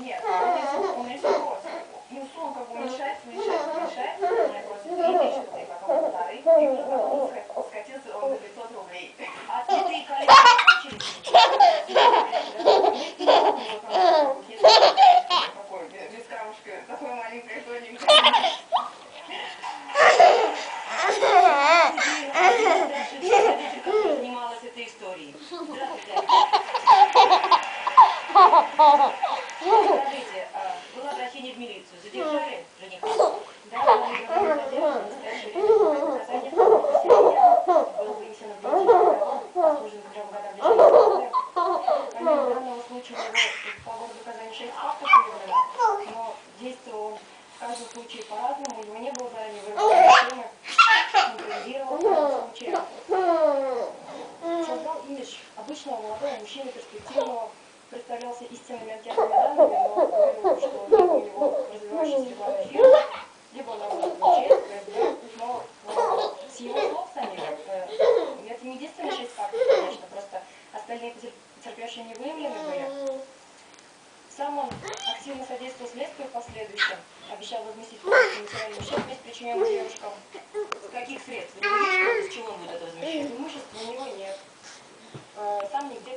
Нет, он рисует. Инсу, он как бы уменьшается, он просит 3000 рублей, потом полторы, и потом скатился он до 500 рублей. А цветы и коллекции закончились? Такой, без камушка, такой маленькой, тоненькой. Родитель, который занималась этой историей. Здравствуйте. Скажите, было обращение в милицию, задержали жениха? Да, он не задержан, настоящее время было вынесено в приговор, послужен к 3 годам лишения свободы. Помимо данного случая у него по городу Казани 6 фактов выявлено, но действовал он в каждом случае по-разному, у него не было заранее выработанной схемы, импровизировал в каждом случае. Создал имидж обычного молодого мужчины, перспективного, представлялся истинными анкетными данными, но говорил, что либо у него развивающаяся рекламная фирма, либо он работает в МЧС, ФСБ, но с его слов самих, это не единственные 6 фактов, конечно, просто остальные потерпевшие не выявлены были. Сам он активно содействовал следствию в последующем, обещал возместить полностью материальный ущерб без причинения девушкам. С каких средств? Вы не видите, из чего он будет это возмещать? Имущества у него нет. Сам нигде